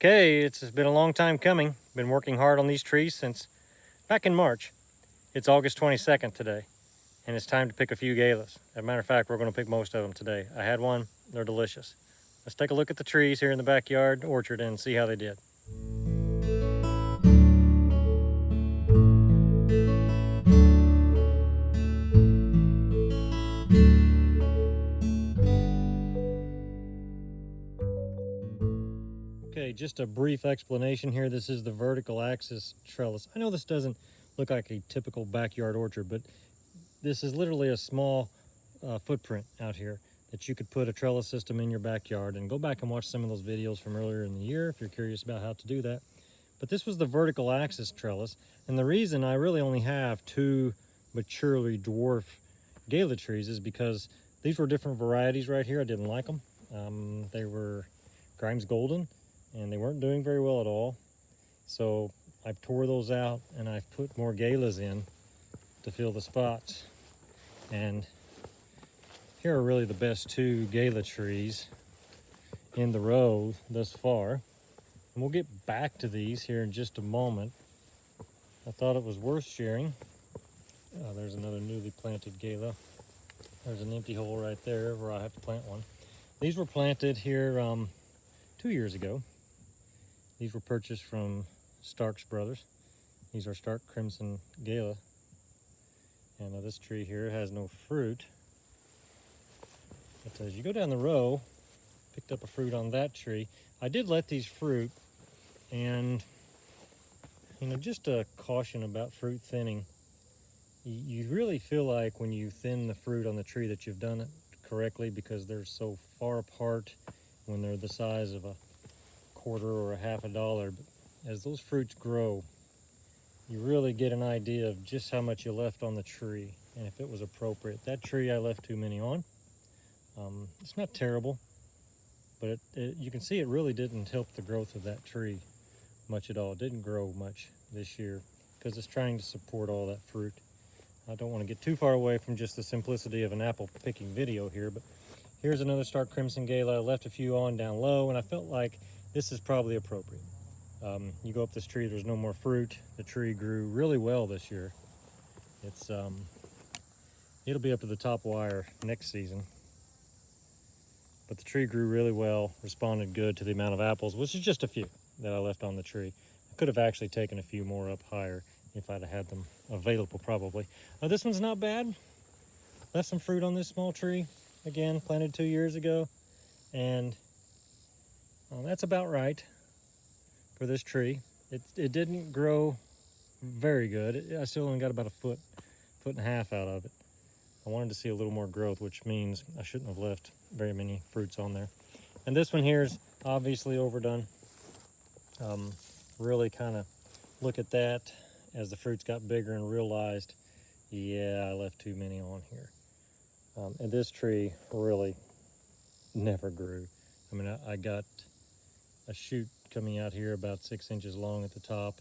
Okay, it's been a long time coming. Been working hard on these trees since back in March. It's August 22nd today, and it's time to pick a few galas. As a matter of fact, we're going to pick most of them today. I had one, they're delicious. Let's take a look at the trees here in the backyard orchard and see how they did. Okay, just a brief explanation here. This is the vertical axis trellis. I know this doesn't look like a typical backyard orchard, but this is literally a small footprint out here that you could put a trellis system in your backyard, and go back and watch some of those videos from earlier in the year if you're curious about how to do that. But this was the vertical axis trellis, and the reason I really only have two maturely dwarf Gala trees is because these were different varieties right here. I didn't like them. They were Grimes Golden, and they weren't doing very well at all. So I've tore those out and I've put more Galas in to fill the spots. And here are really the best two Gala trees in the row thus far. And we'll get back to these here in just a moment. I thought it was worth sharing. There's another newly planted Gala. There's an empty hole right there where I have to plant one. These were planted here 2 years ago. These were purchased from Stark's brothers. These are Starkrimson Gala. And this tree here has no fruit. But as you go down the row, picked up a fruit on that tree. I did let these fruit, and just a caution about fruit thinning. You really feel like when you thin the fruit on the tree that you've done it correctly, because they're so far apart when they're the size of a quarter or a half a dollar. But as those fruits grow, you really get an idea of just how much you left on the tree and if it was appropriate. That tree I left too many on. It's not terrible, but you can see it really didn't help the growth of that tree much at all. It didn't grow much this year because it's trying to support all that fruit. I don't want to get too far away from just the simplicity of an apple picking video here, but here's another Starkrimson Gala. I left a few on down low, and I felt like this is probably appropriate. You go up this tree, there's no more fruit. The tree grew really well this year. It'll be up to the top wire next season. But the tree grew really well, responded good to the amount of apples, which is just a few that I left on the tree. I could have actually taken a few more up higher if I'd have had them available, probably. This one's not bad. Left some fruit on this small tree. Again, planted 2 years ago. And that's about right for this tree. It didn't grow very good. I still only got about a foot and a half out of it. I wanted to see a little more growth, which means I shouldn't have left very many fruits on there. And this one here is obviously overdone. Really kind of look at that as the fruits got bigger and realized, yeah, I left too many on here. And this tree really never grew. I mean, I got a shoot coming out here about 6 inches long at the top.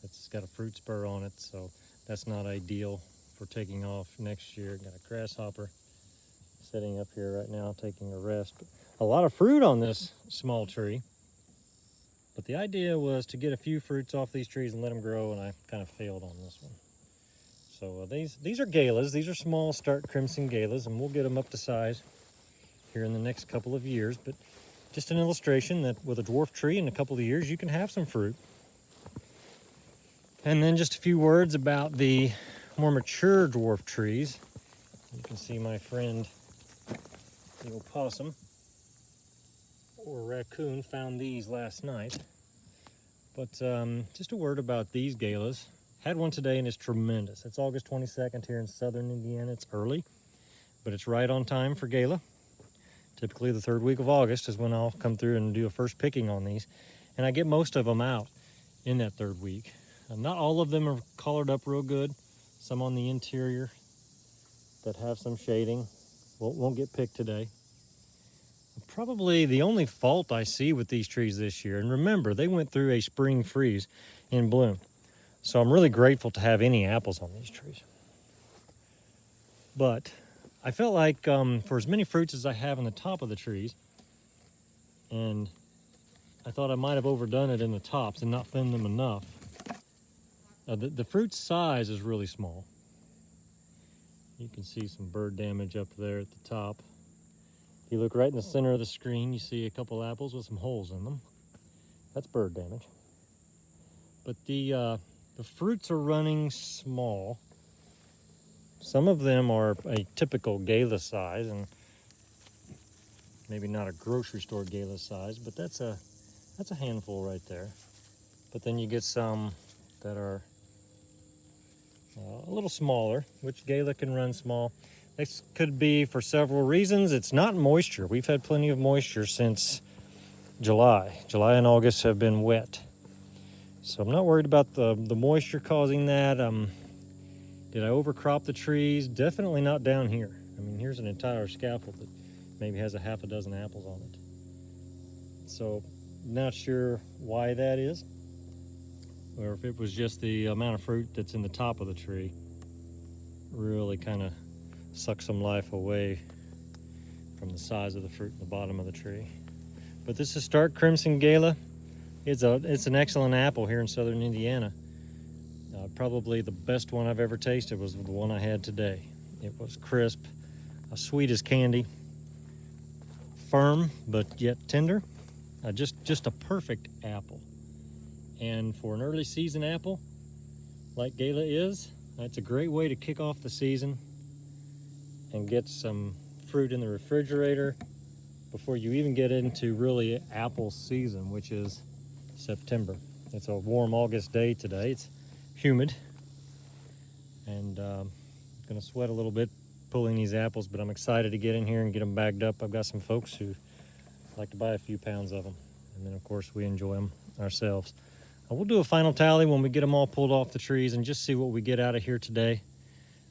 It's got a fruit spur on it, so that's not ideal for taking off next year. Got a grasshopper sitting up here right now taking a rest. But a lot of fruit on this small tree. But the idea was to get a few fruits off these trees and let them grow, and I kind of failed on this one. So these are Galas. These are small Starkrimson Galas, and we'll get them up to size here in the next couple of years. But just an illustration that with a dwarf tree in a couple of years, you can have some fruit. And then just a few words about the more mature dwarf trees. You can see my friend, the opossum or raccoon, found these last night. But just a word about these Galas. Had one today and it's tremendous. It's August 22nd here in southern Indiana. It's early, but it's right on time for Gala. Typically the third week of August is when I'll come through and do a first picking on these. And I get most of them out in that third week. Not all of them are collared up real good. Some on the interior that have some shading won't get picked today. Probably the only fault I see with these trees this year, and remember, they went through a spring freeze in bloom. So I'm really grateful to have any apples on these trees. But I felt like for as many fruits as I have on the top of the trees, and I thought I might have overdone it in the tops and not thinned them enough. The fruit size is really small. You can see some bird damage up there at the top. If you look right in the center of the screen, you see a couple apples with some holes in them. That's bird damage. But the fruits are running small. Some of them are a typical Gala size, and maybe not a grocery store Gala size, but that's a handful right there. But then you get some that are a little smaller, which Gala can run small. This could be for several reasons. It's not moisture. We've had plenty of moisture since July. July and August have been wet. So I'm not worried about the moisture causing that. Did I overcrop the trees? Definitely not down here. I mean, here's an entire scaffold that maybe has a half a dozen apples on it. So not sure why that is, or if it was just the amount of fruit that's in the top of the tree really kind of sucks some life away from the size of the fruit in the bottom of the tree. But this is Starkrimson Gala. It's an excellent apple here in southern Indiana. Probably the best one I've ever tasted was the one I had today. It was crisp, sweet as candy, firm but yet tender. Just a perfect apple. And for an early season apple, like Gala is, it's a great way to kick off the season and get some fruit in the refrigerator before you even get into really apple season, which is September. It's a warm August day today. It's humid, and I'm gonna sweat a little bit pulling these apples, but I'm excited to get in here and get them bagged up. I've got some folks who like to buy a few pounds of them, and then of course we enjoy them ourselves. We'll do a final tally when we get them all pulled off the trees and just see what we get out of here today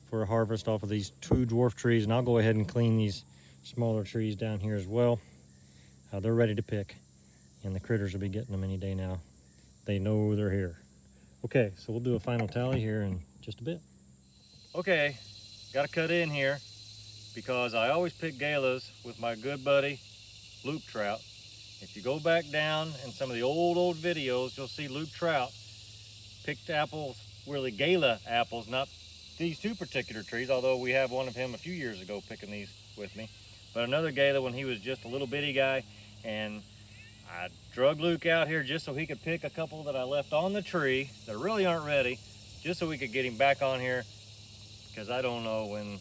for a harvest off of these 2 dwarf trees. And I'll go ahead and clean these smaller trees down here as well. They're ready to pick, and the critters will be getting them any day now. They know they're here. Okay, so we'll do a final tally here in just a bit. Okay, got to cut in here because I always pick Galas with my good buddy Luke Trout. If you go back down in some of the old videos, you'll see Luke Trout picked apples, really Gala apples, not these 2 particular trees, although we have one of him a few years ago picking these with me. But another Gala when he was just a little bitty guy, and I drug Luke out here just so he could pick a couple that I left on the tree that really aren't ready, just so we could get him back on here, because I don't know when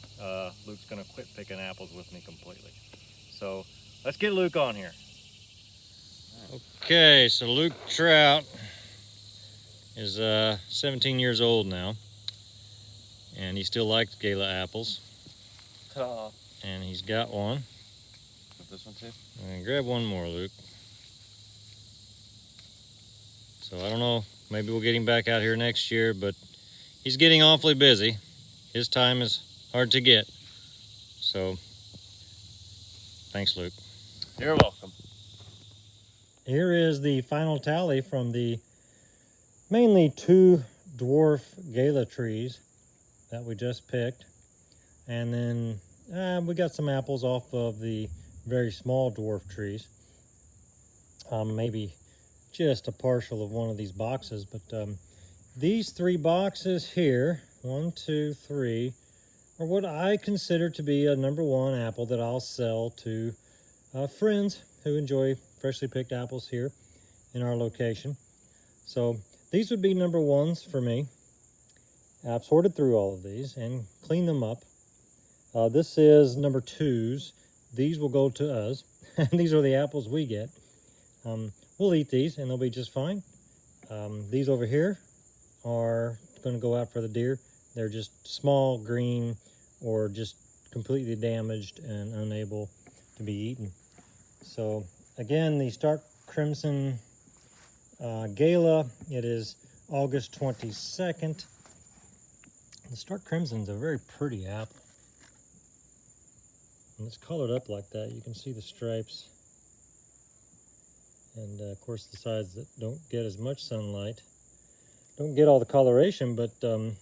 Luke's gonna quit picking apples with me completely. So let's get Luke on here. Okay, so Luke Trout is 17 years old now, and he still likes Gala apples. And he's got one. This one too? And grab one more, Luke. So I don't know, maybe we'll get him back out here next year, but he's getting awfully busy. His time is hard to get. So thanks, Luke. You're welcome. Here is the final tally from the mainly 2 dwarf Gala trees that we just picked. And then we got some apples off of the very small dwarf trees. Maybe just a partial of one of these boxes, but these 3 boxes here, 1, 2, 3, are what I consider to be a #1 apple that I'll sell to friends who enjoy freshly picked apples here in our location. So these would be #1s for me. I've sorted through all of these and cleaned them up. This is #2s. These will go to us. These are the apples we get. We'll eat these and they'll be just fine. These over here are going to go out for the deer. They're just small, green, or just completely damaged and unable to be eaten. So again, the Starkrimson Gala, it is August 22nd. The Starkrimson is a very pretty apple. And it's colored up like that. You can see the stripes. And of course the sides that don't get as much sunlight don't get all the coloration, but a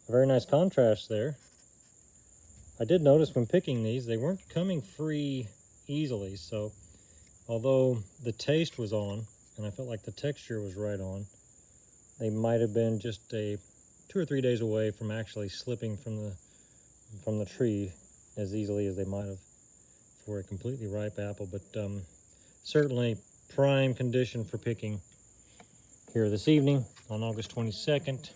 very nice contrast there. I did notice when picking these, they weren't coming free easily, so although the taste was on, and I felt like the texture was right on, they might have been just 2 or 3 days away from actually slipping from the tree as easily as they might have for a completely ripe apple. But certainly prime condition for picking here this evening on August 22nd.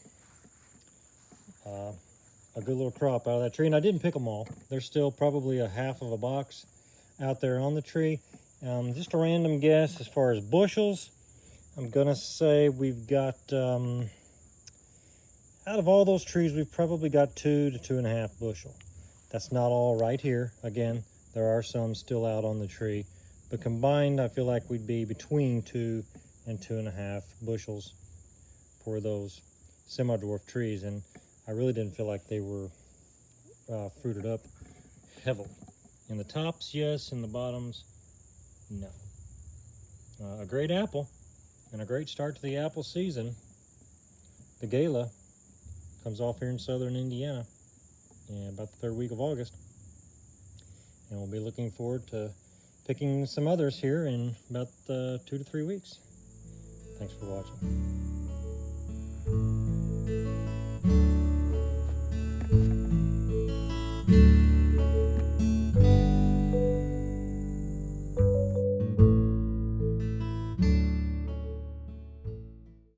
A good little crop out of that tree, and I didn't pick them all. There's still probably a half of a box out there on the tree. Just a random guess as far as bushels, I'm gonna say we've got, out of all those trees, we've probably got 2 to 2.5 bushel. That's not all right here. Again, there are some still out on the tree, but combined, I feel like we'd be between 2 and 2.5 bushels for those semi-dwarf trees, and I really didn't feel like they were fruited up heavily. In the tops, yes. In the bottoms, no. A great apple and a great start to the apple season. The Gala comes off here in southern Indiana in about the 3rd week of August. And we'll be looking forward to picking some others here in about 2 to 3 weeks. Thanks for watching.